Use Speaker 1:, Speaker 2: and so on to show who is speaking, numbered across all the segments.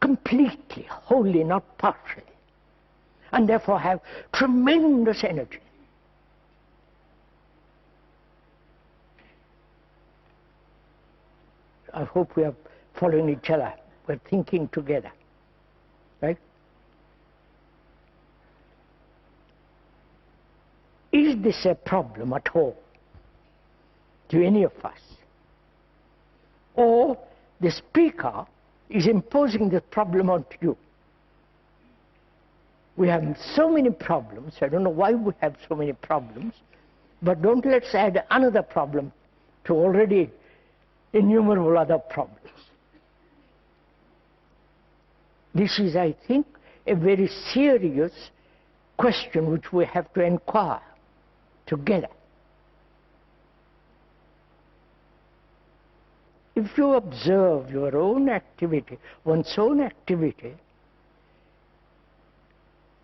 Speaker 1: completely, wholly, not partially, and therefore have tremendous energy. I hope we are following each other. We're thinking together, right? Is this a problem at all to any of us? Or the speaker is imposing the problem onto you? We have so many problems. I don't know why we have so many problems, but don't let's add another problem to already innumerable other problems. This is, I think, a very serious question which we have to inquire together. If you observe your own activity, one's own activity,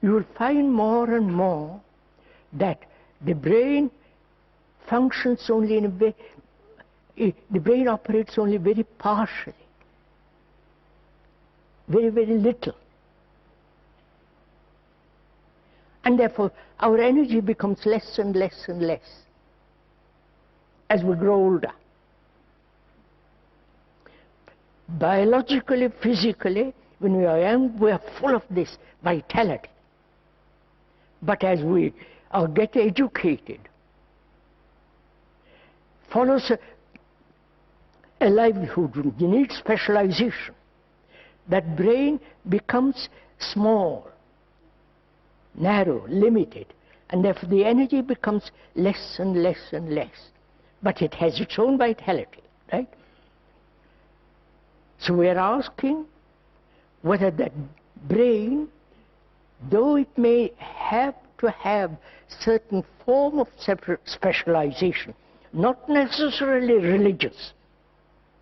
Speaker 1: you will find more and more that the brain functions only in a way, the brain operates only very partially, very, very little. And therefore, our energy becomes less and less and less as we grow older. Biologically, physically, when we are young, we are full of this vitality. But as we get educated, follows a livelihood, you need specialization. That brain becomes small, narrow, limited, and therefore the energy becomes less and less and less. But it has its own vitality, right? So we are asking whether that brain, though it may have to have certain form of specialization, not necessarily religious,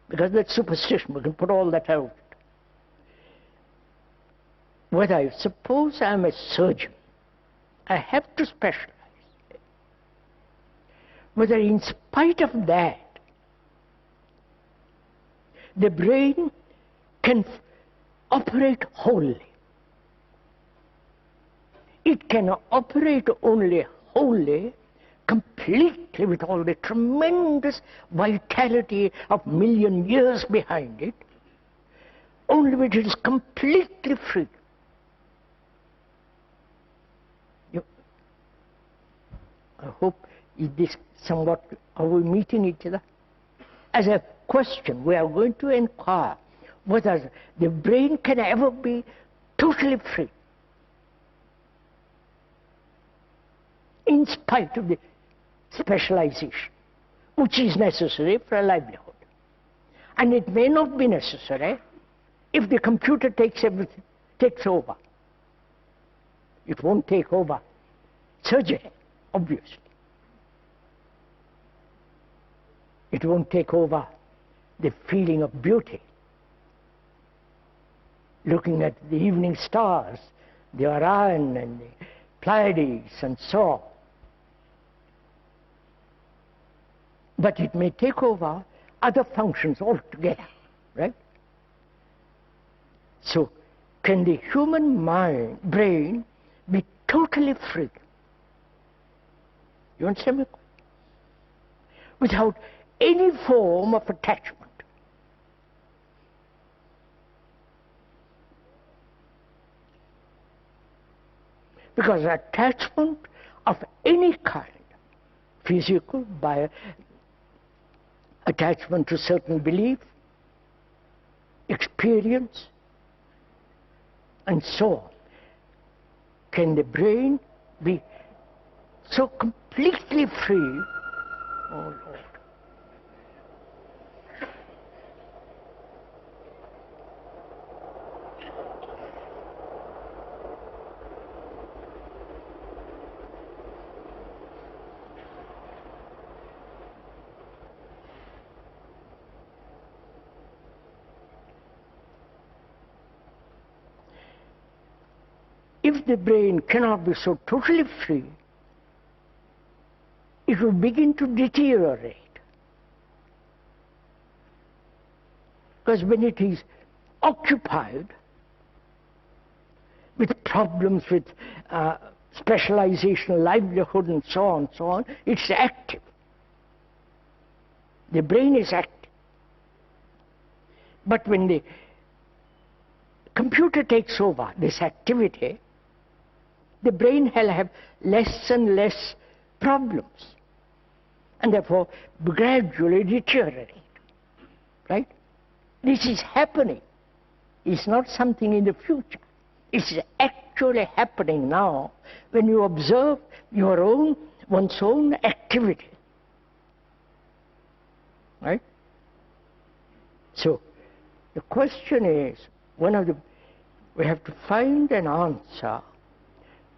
Speaker 1: because that's superstition, we can put all that out. Whether I suppose I'm a surgeon, I have to specialize. Whether in spite of that, the brain can operate wholly. It can operate only wholly, completely, with all the tremendous vitality of million years behind it, only when it is completely free. I hope this somewhat, are we meeting each other? As a question, we are going to inquire whether the brain can ever be totally free, in spite of the specialization, which is necessary for a livelihood. And it may not be necessary if the computer takes everything, takes over. It won't take over surgery, obviously. It won't take over the feeling of beauty. Looking at the evening stars, the Orion and the Pleiades and so on. But it may take over other functions altogether, right? So, can the human brain be totally free? You understand me? Without any form of attachment. Because attachment of any kind, physical, attachment to certain belief, experience, and so on, can the brain be so completely free? Oh Lord. If the brain cannot be so totally free, it will begin to deteriorate. Because when it is occupied with problems with specialization, livelihood, and so on, it's active. The brain is active. But when the computer takes over this activity, the brain will have less and less problems, and therefore gradually deteriorate. Right? This is happening. It's not something in the future. It's actually happening now when you observe one's own activity. Right? So the question is, we have to find an answer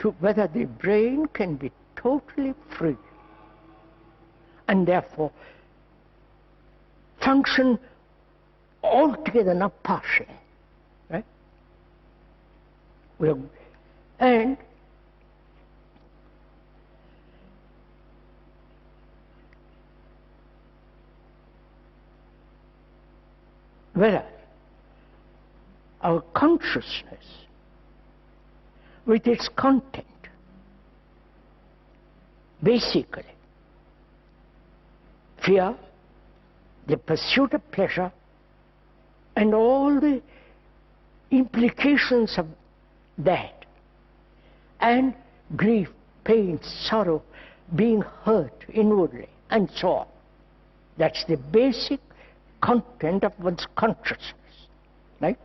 Speaker 1: to whether the brain can be totally free and therefore function altogether, not partially. Right? And whether our consciousness, with its content, basically fear, the pursuit of pleasure, and all the implications of that, and grief, pain, sorrow, being hurt inwardly, and so on. That's the basic content of one's consciousness. Right?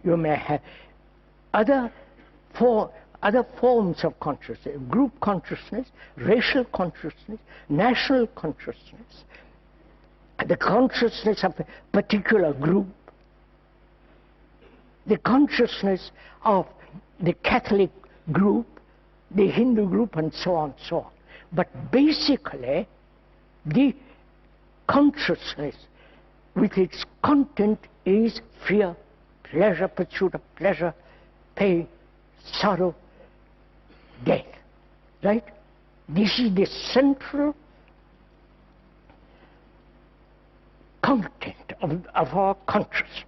Speaker 1: You may have other forms of consciousness, group consciousness, racial consciousness, national consciousness, the consciousness of a particular group, the consciousness of the Catholic group, the Hindu group, and so on, so on. But basically, the consciousness with its content is fear, pleasure, pursuit of pleasure, pain, sorrow, death. Right? This is the central content of our consciousness.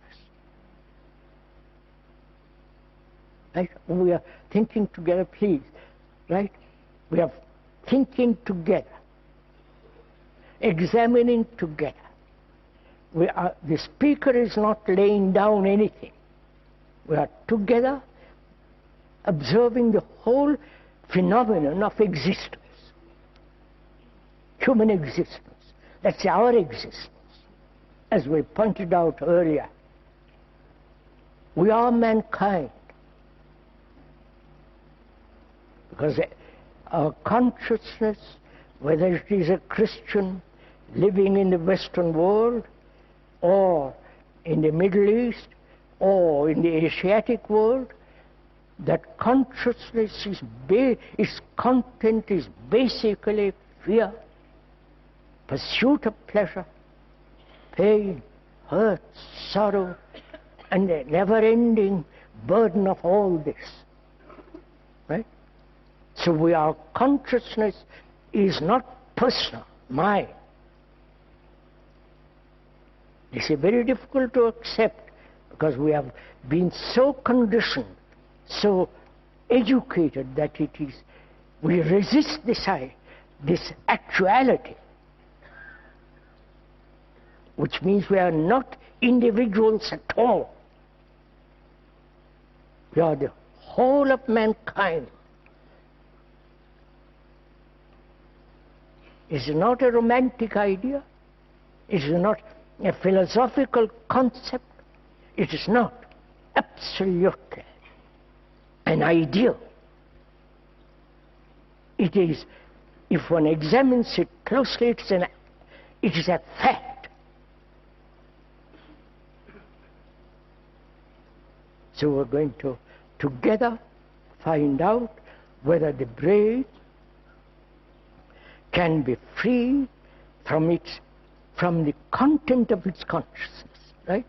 Speaker 1: Right? We are thinking together, please. Right? We are thinking together, examining together. The speaker is not laying down anything. We are together observing the whole phenomenon of existence, human existence. That's our existence. As we pointed out earlier, we are mankind. Because our consciousness, whether it is a Christian living in the Western world, or in the Middle East, or in the Asiatic world, that consciousness its content is basically fear, pursuit of pleasure, pain, hurt, sorrow, and the never-ending burden of all this. Right? So our consciousness is not personal, mine. This is very difficult to accept because we have been so conditioned, so educated that we resist this actuality, which means we are not individuals at all. We are the whole of mankind. It's not a romantic idea. It is not a philosophical concept. It is not absolutely an ideal. It is, if one examines it closely, it is a fact. So we're going to together find out whether the brain can be free from the content of its consciousness, right?